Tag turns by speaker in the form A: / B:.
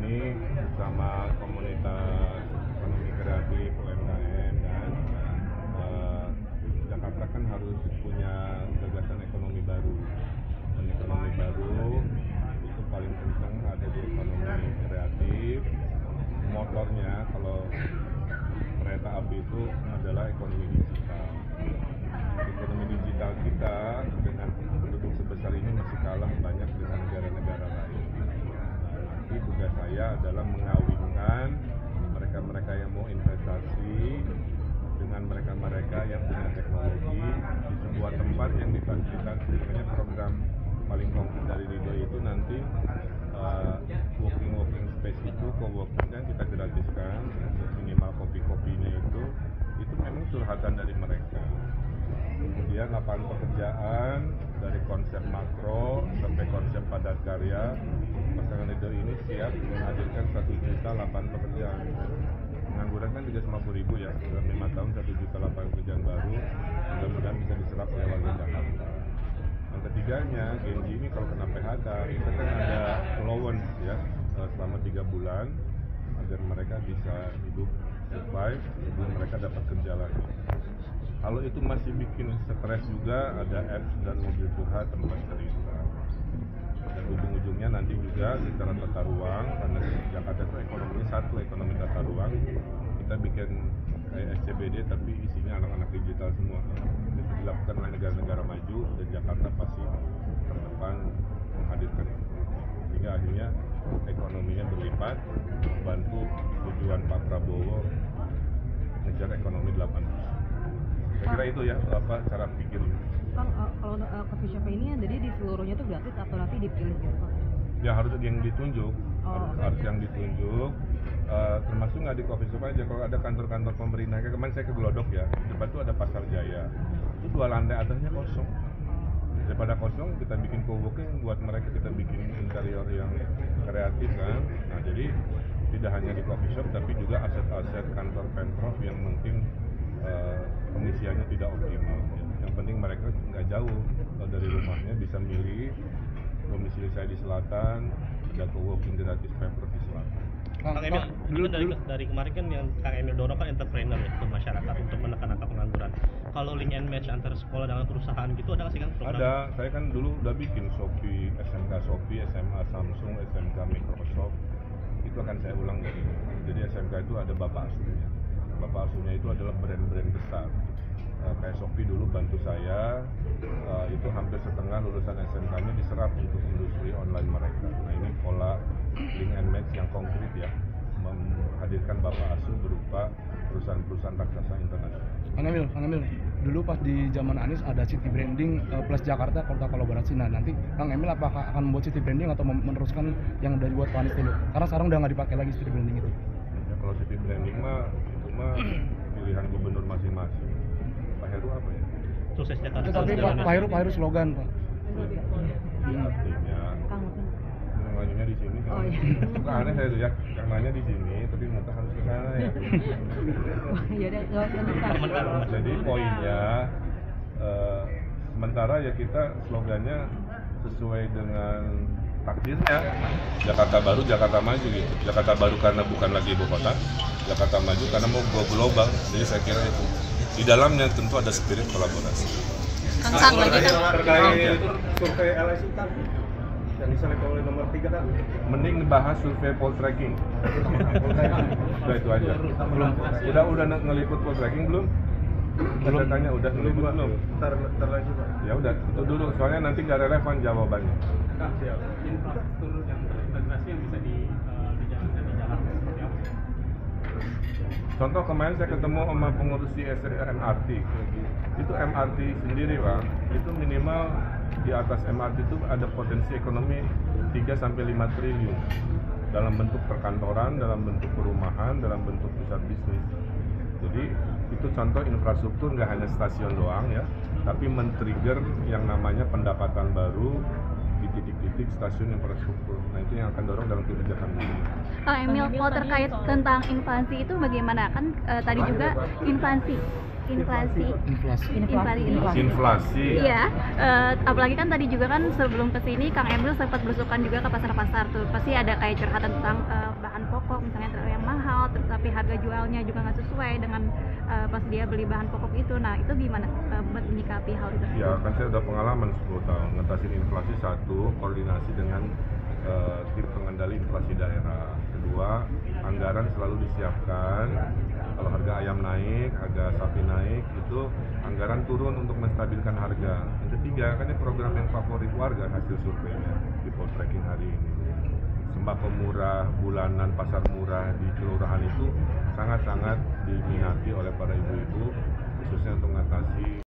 A: ini bersama komunitas ekonomi kreatif UMKM dan Jakarta kan harus punya gagasan ekonomi baru, dan ekonomi baru itu paling kencang ada di ekonomi kreatif. Motornya kalau kereta api itu adalah ekonomi digital. Ekonomi digital kita dengan penduduk sebesar ini masih kalah banyak dengan negara-negara lain. Nanti tugas saya adalah mengawinkan mereka-mereka yang mau investasi dengan mereka-mereka yang punya teknologi di sebuah tempat yang difasilitasi. Makanya program paling konkret dari Ridho itu nanti working space itu, co-working kan kita gratiskan, minimal kopi-kopinya itu memang curhatan dari mereka. Kemudian lapangan pekerjaan dari konsep makro sampai konsep padat karya, pasangan Ridho ini siap menghadirkan 1 juta lapangan pekerjaan. Pengangguran kan 350.000 ya, dalam 5 tahun 1 juta lapangan pekerjaan baru, mudah-mudahan bisa diserap oleh warga Jakarta. Yang ketiganya, Genji ini kalau kena PHK, kita kan ada allowance ya selama 3 bulan agar mereka bisa hidup survive sebelum mereka dapat kerja lagi. Kalau itu masih bikin stres juga, ada apps dan mobil curhat tempat cerita. Dan ujung-ujungnya nanti juga secara tata ruang, karena Jakarta itu ekonominya satu, ekonomi tata ruang, kita bikin kayak SCBD tapi isinya anak-anak digital semua. Itu dilakukan oleh negara-negara maju dan Jakarta pasti terdepan menghadirkan itu. Sehingga akhirnya ekonominya berlipat, membantu tujuan Pak Prabowo ngejar ekonomi 8%. Saya kira itu ya cara pikir.
B: Kang, kalau coffee shop ini jadi di seluruhnya itu gratis atau nanti dipilih gitu Pak?
A: Ya harus yang ditunjuk, harus yang ditunjuk. Termasuk nggak di coffee shop aja, kalau ada kantor-kantor pemerintah, kayak kemarin saya ke Glodok ya, di depan tuh ada Pasar Jaya, itu 2 lantai atasnya kosong. Daripada kosong, kita bikin co-working buat mereka, kita bikin interior yang kreatif kan. Nah jadi tidak hanya di coffee shop, tapi juga aset-aset kantor Pemprov yang mungkin pengisiannya tidak optimal. Yang penting mereka nggak jauh dari rumahnya, bisa milih domisili saya di selatan, ada co-working gratis Pemprov di selatan.
C: Kang Emil, dulu dari kemarin kan yang Kang Emil dorong kan entrepreneur ya, ke masyarakat untuk menekan angka pengangguran. Kalau link and match antara sekolah dengan perusahaan gitu ada nggak sih kan program?
A: Ada, saya kan dulu udah bikin Shopee, SMK Shopee, SMA Samsung, SMK Microsoft. Itu akan saya ulang dari. Jadi SMK itu ada bapak asuhnya. Bapak asuhnya itu adalah brand-brand besar. Kayak Shopee dulu bantu saya, itu hampir setengah lulusan SMK-nya diserap untuk industri online mereka. Nah ini pola link and match yang konkret ya, menghadirkan bapak asuh berupa perusahaan-perusahaan raksasa internasional.
D: Kang Emil, dulu pas di zaman Anies ada city branding plus Jakarta kota kolaborasi. Nah nanti Kang Emil apakah akan membuat city branding atau meneruskan yang dari buat Pak Anies dulu? Karena sekarang udah nggak dipakai lagi city branding itu.
A: Ya, kalau city branding mah itu mah pilihan gubernur masing-masing. Pak Heru apa ya?
C: Sukses Jakarta.
D: Tapi Pak Heru slogan Pak.
A: Artinya yang nanya di sini.
B: Oh iya.
A: Suka aneh saya tuh ya, yang nanya di sini, tapi muka harus ke sana ya.
B: Ya udah, nggak.
A: Jadi poinnya, sementara ya kita slogannya sesuai dengan takdirnya. Jakarta baru, Jakarta maju gitu. Jakarta baru karena bukan lagi ibu kota, Jakarta maju karena mau go global. Jadi saya kira itu. Di dalamnya tentu ada spirit kolaborasi.
E: Kang lagi kan
F: terkait survei LSI kan yang diselip oleh nomor 3 kan.
A: Mending dibahas survei poltreking. Udah itu aja. Udah ngeliput poltreking belum? Belum tanya udah ngeliput belum?
F: Terlaju Pak.
A: Ya udah itu dulu soalnya nanti nggak relevan jawabannya.
F: Siap.
G: Infrastruktur yang terintegrasi yang bisa dijalankan di Jakarta seperti apa?
A: Contoh kemarin saya ketemu sama pengurus di MRT. Itu MRT sendiri Pak, itu minimal di atas MRT itu ada potensi ekonomi 3-5 triliun dalam bentuk perkantoran, dalam bentuk perumahan, dalam bentuk pusat bisnis. Jadi itu contoh infrastruktur, nggak hanya stasiun doang ya, tapi men-trigger yang namanya pendapatan baru di titik-titik stasiun infrastruktur. Nah itu yang akan dorong dalam kebijakan ini.
E: Pak Emil, kalau terkait tentang infansi itu bagaimana? Kan tadi juga infansi inflasi.
A: Inflasi.
E: Iya, apalagi kan tadi juga kan sebelum kesini Kang Emil sempat belusukan juga ke pasar-pasar tuh. Pasti ada kayak curhatan tentang bahan pokok misalnya terlalu yang mahal, tapi harga jualnya juga nggak sesuai dengan pas dia beli bahan pokok itu. Nah itu gimana menyikapi hal itu?
A: Ya kan saya udah pengalaman 10 tahun ngatasin inflasi. Satu, koordinasi dengan tim pengendali inflasi daerah. Kedua, anggaran selalu disiapkan. Kalau harga ayam naik, harga sapi naik, itu anggaran turun untuk menstabilkan harga. Yang ketiga, kan ini program yang favorit warga hasil surveinya di poltreking hari ini. Sembako murah, bulanan, pasar murah di kelurahan itu sangat-sangat diminati oleh para ibu-ibu, khususnya untuk mengatasi